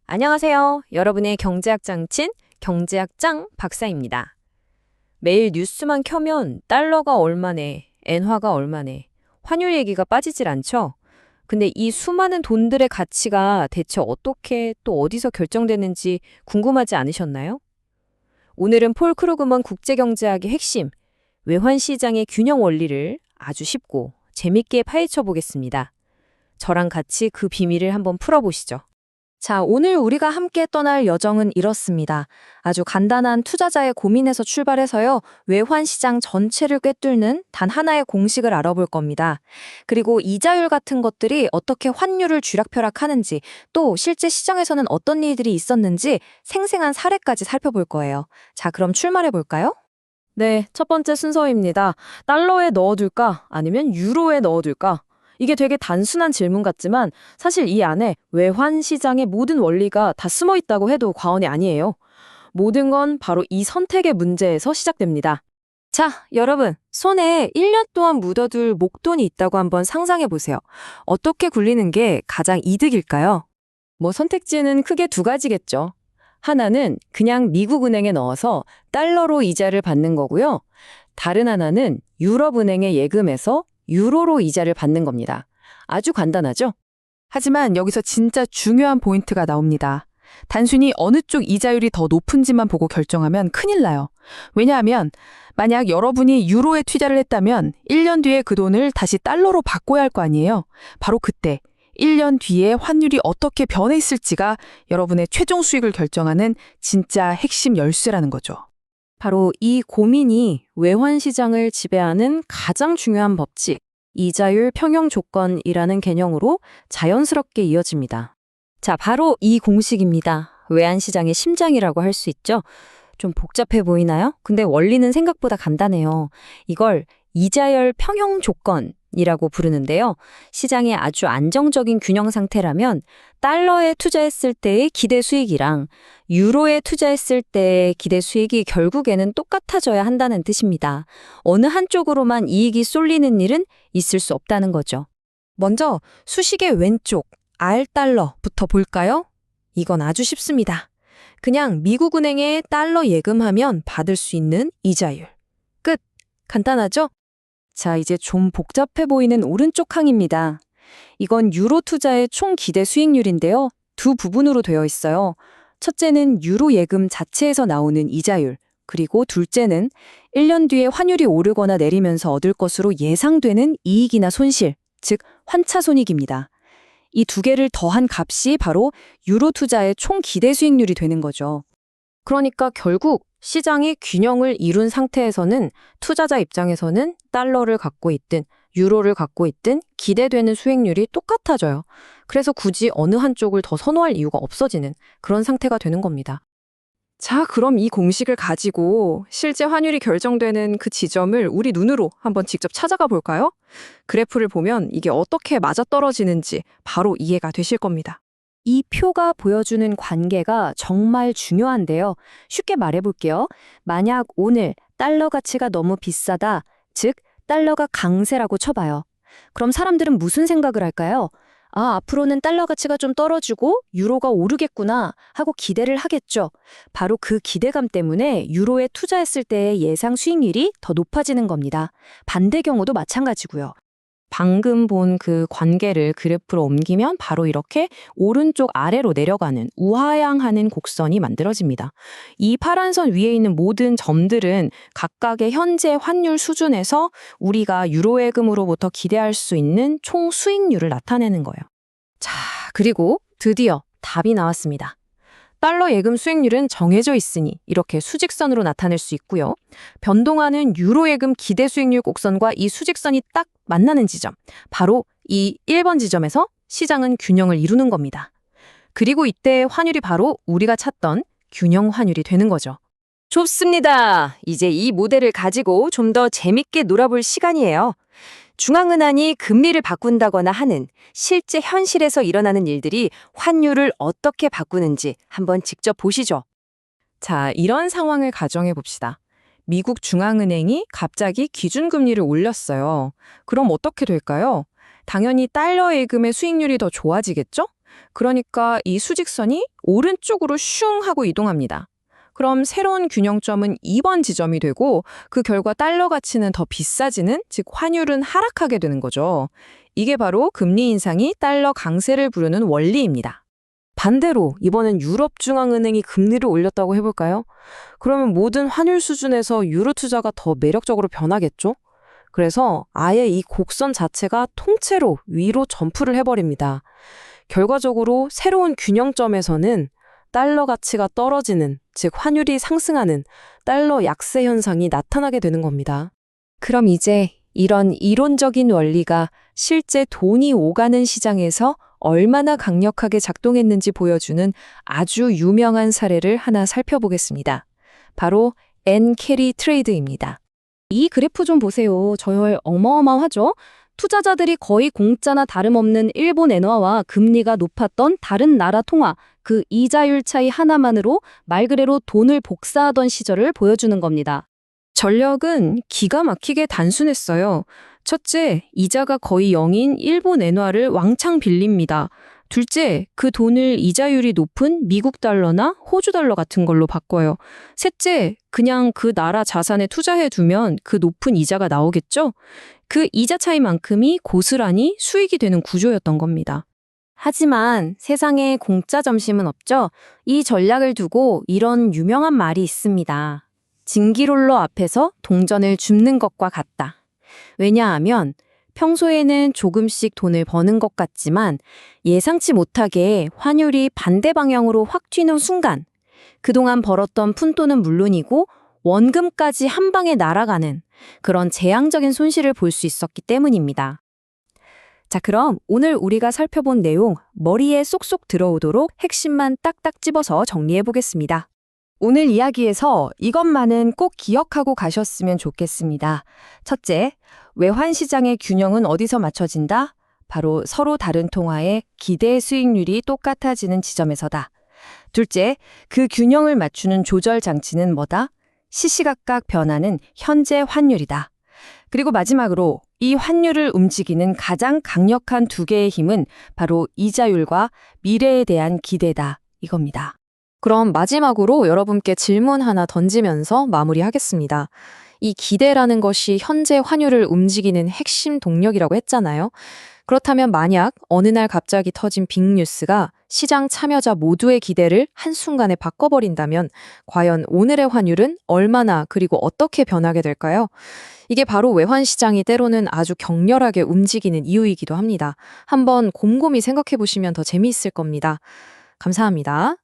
안녕하세요. 여러분의 경제학 장친, 경제학장 박사입니다. 매일 뉴스만 켜면 달러가 얼마네, 엔화가 얼마네, 환율 얘기가 빠지질 않죠? 근데 이 수많은 돈들의 가치가 대체 어떻게 또 어디서 결정되는지 궁금하지 않으셨나요? 오늘은 폴 크루그먼 국제경제학의 핵심, 외환시장의 균형 원리를 아주 쉽고 재밌게 파헤쳐 보겠습니다. 저랑 같이 그 비밀을 한번 풀어보시죠. 자, 오늘 우리가 함께 떠날 여정은 이렇습니다. 아주 간단한 투자자의 고민에서 출발해서요, 외환시장 전체를 꿰뚫는 단 하나의 공식을 알아볼 겁니다. 그리고 이자율 같은 것들이 어떻게 환율을 쥐락펴락하는지, 또 실제 시장에서는 어떤 일들이 있었는지 생생한 사례까지 살펴볼 거예요. 자, 그럼 출발해 볼까요? 네, 첫 번째 순서입니다. 달러에 넣어둘까? 아니면 유로에 넣어둘까? 이게 되게 단순한 질문 같지만 사실 이 안에 외환 시장의 모든 원리가 다 숨어 있다고 해도 과언이 아니에요. 모든 건 바로 이 선택의 문제에서 시작됩니다. 자, 여러분, 손에 1년 동안 묻어둘 목돈이 있다고 한번 상상해 보세요. 어떻게 굴리는 게 가장 이득일까요? 선택지는 크게 두 가지겠죠. 하나는 그냥 미국 은행에 넣어서 달러로 이자를 받는 거고요. 다른 하나는 유럽은행에 예금해서 유로로 이자를 받는 겁니다. 아주 간단하죠? 하지만 여기서 진짜 중요한 포인트가 나옵니다. 단순히 어느 쪽 이자율이 더 높은지만 보고 결정하면 큰일 나요. 왜냐하면 만약 여러분이 유로에 투자를 했다면 1년 뒤에 그 돈을 다시 달러로 바꿔야 할 거 아니에요. 바로 그때 1년 뒤에 환율이 어떻게 변해 있을지가 여러분의 최종 수익을 결정하는 진짜 핵심 열쇠라는 거죠. 바로 이 고민이 외환시장을 지배하는 가장 중요한 법칙, 이자율 평형 조건이라는 개념으로 자연스럽게 이어집니다. 자, 바로 이 공식입니다. 외환시장의 심장이라고 할 수 있죠. 좀 복잡해 보이나요? 근데 원리는 생각보다 간단해요. 이걸 이자율 평형 조건이라고 부르는데요. 시장의 아주 안정적인 균형 상태라면 달러에 투자했을 때의 기대 수익이랑 유로에 투자했을 때의 기대 수익이 결국에는 똑같아져야 한다는 뜻입니다. 어느 한쪽으로만 이익이 쏠리는 일은 있을 수 없다는 거죠. 먼저 수식의 왼쪽 R달러부터 볼까요? 이건 아주 쉽습니다. 그냥 미국은행에 달러 예금하면 받을 수 있는 이자율. 끝. 간단하죠? 자, 이제 좀 복잡해 보이는 오른쪽 항입니다. 이건 유로 투자의 총 기대 수익률인데요. 두 부분으로 되어 있어요. 첫째는 유로 예금 자체에서 나오는 이자율, 그리고 둘째는 1년 뒤에 환율이 오르거나 내리면서 얻을 것으로 예상되는 이익이나 손실, 즉 환차손익입니다. 이 두 개를 더한 값이 바로 유로 투자의 총 기대 수익률이 되는 거죠. 그러니까 결국 시장이 균형을 이룬 상태에서는 투자자 입장에서는 달러를 갖고 있든 유로를 갖고 있든 기대되는 수익률이 똑같아져요. 그래서 굳이 어느 한쪽을 더 선호할 이유가 없어지는 그런 상태가 되는 겁니다. 자, 그럼 이 공식을 가지고 실제 환율이 결정되는 그 지점을 우리 눈으로 한번 직접 찾아가 볼까요? 그래프를 보면 이게 어떻게 맞아떨어지는지 바로 이해가 되실 겁니다. 이 표가 보여주는 관계가 정말 중요한데요. 쉽게 말해볼게요. 만약 오늘 달러 가치가 너무 비싸다, 즉 달러가 강세라고 쳐봐요. 그럼 사람들은 무슨 생각을 할까요? 아, 앞으로는 달러 가치가 좀 떨어지고 유로가 오르겠구나 하고 기대를 하겠죠. 바로 그 기대감 때문에 유로에 투자했을 때의 예상 수익률이 더 높아지는 겁니다. 반대 경우도 마찬가지고요. 방금 본 그 관계를 그래프로 옮기면 바로 이렇게 오른쪽 아래로 내려가는 우하향하는 곡선이 만들어집니다. 이 파란 선 위에 있는 모든 점들은 각각의 현재 환율 수준에서 우리가 유로예금으로부터 기대할 수 있는 총 수익률을 나타내는 거예요. 자, 그리고 드디어 답이 나왔습니다. 달러 예금 수익률은 정해져 있으니 이렇게 수직선으로 나타낼 수 있고요. 변동하는 유로 예금 기대 수익률 곡선과 이 수직선이 딱 만나는 지점, 바로 이 1번 지점에서 시장은 균형을 이루는 겁니다. 그리고 이때 환율이 바로 우리가 찾던 균형 환율이 되는 거죠. 좋습니다. 이제 이 모델을 가지고 좀 더 재밌게 놀아볼 시간이에요. 중앙은행이 금리를 바꾼다거나 하는 실제 현실에서 일어나는 일들이 환율을 어떻게 바꾸는지 한번 직접 보시죠. 자, 이런 상황을 가정해 봅시다. 미국 중앙은행이 갑자기 기준금리를 올렸어요. 그럼 어떻게 될까요? 당연히 달러 예금의 수익률이 더 좋아지겠죠? 그러니까 이 수직선이 오른쪽으로 슝 하고 이동합니다. 그럼 새로운 균형점은 2번 지점이 되고 그 결과 달러 가치는 더 비싸지는, 즉 환율은 하락하게 되는 거죠. 이게 바로 금리 인상이 달러 강세를 부르는 원리입니다. 반대로 이번엔 유럽중앙은행이 금리를 올렸다고 해볼까요? 그러면 모든 환율 수준에서 유로 투자가 더 매력적으로 변하겠죠? 그래서 아예 이 곡선 자체가 통째로 위로 점프를 해버립니다. 결과적으로 새로운 균형점에서는 달러 가치가 떨어지는, 즉 환율이 상승하는 달러 약세 현상이 나타나게 되는 겁니다. 그럼 이제 이런 이론적인 원리가 실제 돈이 오가는 시장에서 얼마나 강력하게 작동했는지 보여주는 아주 유명한 사례를 하나 살펴보겠습니다. 바로 엔캐리 트레이드입니다. 이 그래프 좀 보세요. 저열 어마어마하죠? 투자자들이 거의 공짜나 다름없는 일본 엔화와 금리가 높았던 다른 나라 통화, 그 이자율 차이 하나만으로 말 그대로 돈을 복사하던 시절을 보여주는 겁니다. 전략은 기가 막히게 단순했어요. 첫째, 이자가 거의 0인 일본 엔화를 왕창 빌립니다. 둘째, 그 돈을 이자율이 높은 미국 달러나 호주 달러 같은 걸로 바꿔요. 셋째, 그냥 그 나라 자산에 투자해 두면 그 높은 이자가 나오겠죠? 그 이자 차이만큼이 고스란히 수익이 되는 구조였던 겁니다. 하지만 세상에 공짜 점심은 없죠? 이 전략을 두고 이런 유명한 말이 있습니다. 진기롤러 앞에서 동전을 줍는 것과 같다. 왜냐하면 평소에는 조금씩 돈을 버는 것 같지만 예상치 못하게 환율이 반대 방향으로 확 튀는 순간 그동안 벌었던 푼돈은 물론이고 원금까지 한 방에 날아가는 그런 재앙적인 손실을 볼 수 있었기 때문입니다. 자, 그럼 오늘 우리가 살펴본 내용 머리에 쏙쏙 들어오도록 핵심만 딱딱 집어서 정리해 보겠습니다. 오늘 이야기에서 이것만은 꼭 기억하고 가셨으면 좋겠습니다. 첫째, 외환시장의 균형은 어디서 맞춰진다? 바로 서로 다른 통화의 기대 수익률이 똑같아지는 지점에서다. 둘째, 그 균형을 맞추는 조절 장치는 뭐다? 시시각각 변하는 현재 환율이다. 그리고 마지막으로 이 환율을 움직이는 가장 강력한 두 개의 힘은 바로 이자율과 미래에 대한 기대다. 이겁니다. 그럼 마지막으로 여러분께 질문 하나 던지면서 마무리하겠습니다. 이 기대라는 것이 현재 환율을 움직이는 핵심 동력이라고 했잖아요. 그렇다면 만약 어느 날 갑자기 터진 빅뉴스가 시장 참여자 모두의 기대를 한순간에 바꿔버린다면 과연 오늘의 환율은 얼마나 그리고 어떻게 변하게 될까요? 이게 바로 외환시장이 때로는 아주 격렬하게 움직이는 이유이기도 합니다. 한번 곰곰이 생각해 보시면 더 재미있을 겁니다. 감사합니다.